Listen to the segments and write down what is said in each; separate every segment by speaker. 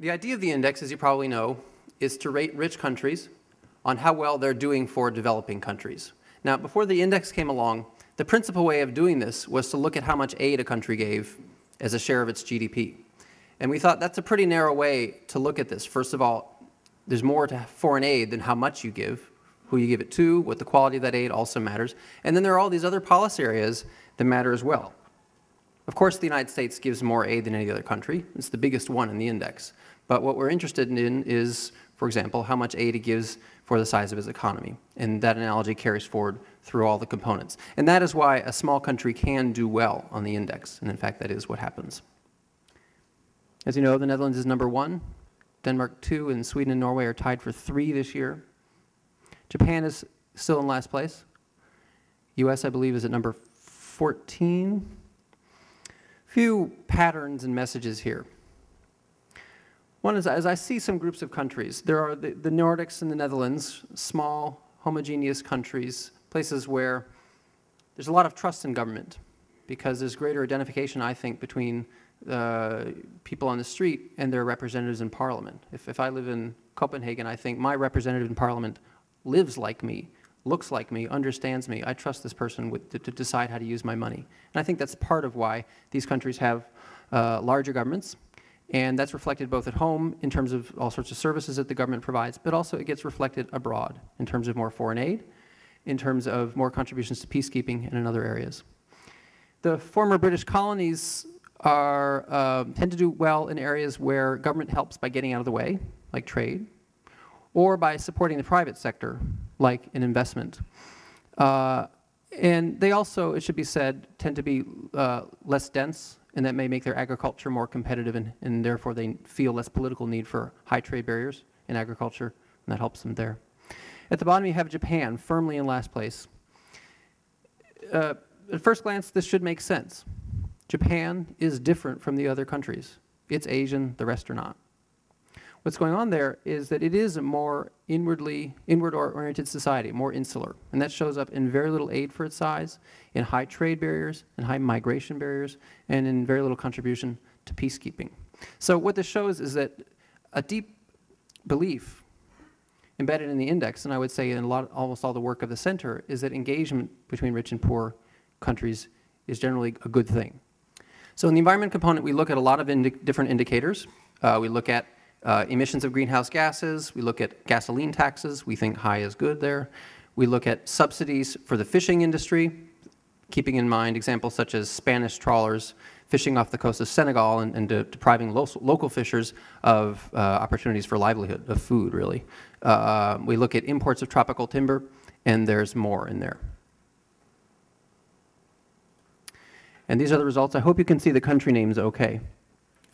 Speaker 1: The idea of the index, as you probably know, is to rate rich countries on how well they're doing for developing countries. Now, before the index came along, the principal way of doing this was to look at how much aid a country gave as a share of its GDP. And we thought that's a pretty narrow way to look at this. First of all, there's more to foreign aid than how much you give. Who you give it to, what the quality of that aid also matters. And then there are all these other policy areas that matter as well. Of course, the United States gives more aid than any other country. It's the biggest one in the index. But what we're interested in is, for example, how much aid it gives for the size of its economy. And that analogy carries forward through all the components. And that is why a small country can do well on the index. And in fact, that is what happens. As you know, the Netherlands is #1. Denmark 2, and Sweden and Norway are tied for 3 this year. Japan is still in last place. US, I believe, is at number 14. Few patterns and messages here. One is, as I see some groups of countries, there are the Nordics and the Netherlands, small, homogeneous countries, places where there's a lot of trust in government because there's greater identification, I think, between people on the street and their representatives in parliament. If I live in Copenhagen, I think my representative in parliament lives like me, looks like me, understands me. I trust this person to decide how to use my money. And I think that's part of why these countries have larger governments. And that's reflected both at home in terms of all sorts of services that the government provides, but also it gets reflected abroad in terms of more foreign aid, in terms of more contributions to peacekeeping and in other areas. The former British colonies tend to do well in areas where government helps by getting out of the way, like trade, or by supporting the private sector, like an investment. And they also, it should be said, tend to be less dense, and that may make their agriculture more competitive, and therefore they feel less political need for high trade barriers in agriculture, and that helps them there. At the bottom you have Japan, firmly in last place. At first glance, this should make sense. Japan is different from the other countries. It's Asian, the rest are not. What's going on there is that it is a more inward-oriented society, more insular. And that shows up in very little aid for its size, in high trade barriers, in high migration barriers, and in very little contribution to peacekeeping. So what this shows is that a deep belief embedded in the index, and I would say in almost all the work of the center, is that engagement between rich and poor countries is generally a good thing. So in the environment component, we look at a lot of different indicators. We look at emissions of greenhouse gases. We look at gasoline taxes. We think high is good there. We look at subsidies for the fishing industry, keeping in mind examples such as Spanish trawlers fishing off the coast of Senegal and depriving local fishers of opportunities for livelihood, of food, really. We look at imports of tropical timber, and there's more in there. And these are the results. I hope you can see the country names okay.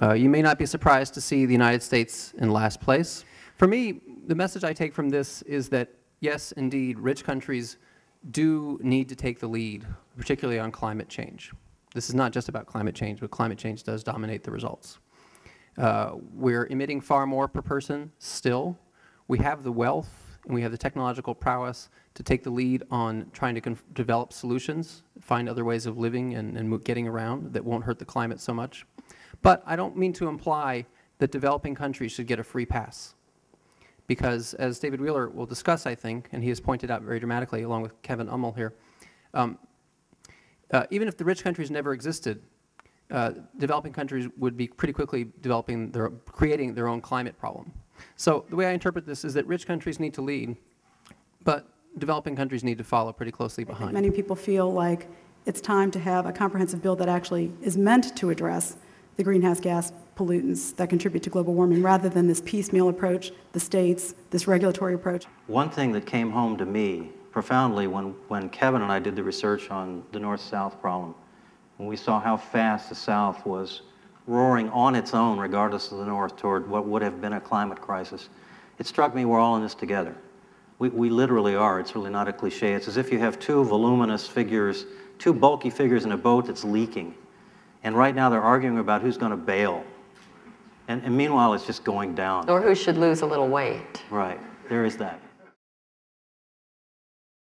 Speaker 1: You may not be surprised to see the United States in last place. For me, the message I take from this is that, yes, indeed, rich countries do need to take the lead, particularly on climate change. This is not just about climate change, but climate change does dominate the results. We're emitting far more per person still. We have the wealth and we have the technological prowess to take the lead on trying to develop solutions, find other ways of living and getting around that won't hurt the climate so much. But I don't mean to imply that developing countries should get a free pass. Because as David Wheeler will discuss, I think, and he has pointed out very dramatically along with Kevin Ummel here, even if the rich countries never existed, developing countries would be pretty quickly creating their own climate problem. So the way I interpret this is that rich countries need to lead, but developing countries need to follow pretty closely behind.
Speaker 2: Many people feel like it's time to have a comprehensive bill that actually is meant to address the greenhouse gas pollutants that contribute to global warming, rather than this piecemeal approach, the states, this regulatory approach.
Speaker 3: One thing that came home to me profoundly when Kevin and I did the research on the North-South problem, when we saw how fast the South was roaring on its own, regardless of the North, toward what would have been a climate crisis, it struck me we're all in this together. We literally are. It's really not a cliche. It's as if you have two voluminous figures, two bulky figures in a boat that's leaking. And right now they're arguing about who's going to bail. And meanwhile, it's just going down.
Speaker 4: Or who should lose a little weight.
Speaker 3: Right. There is that.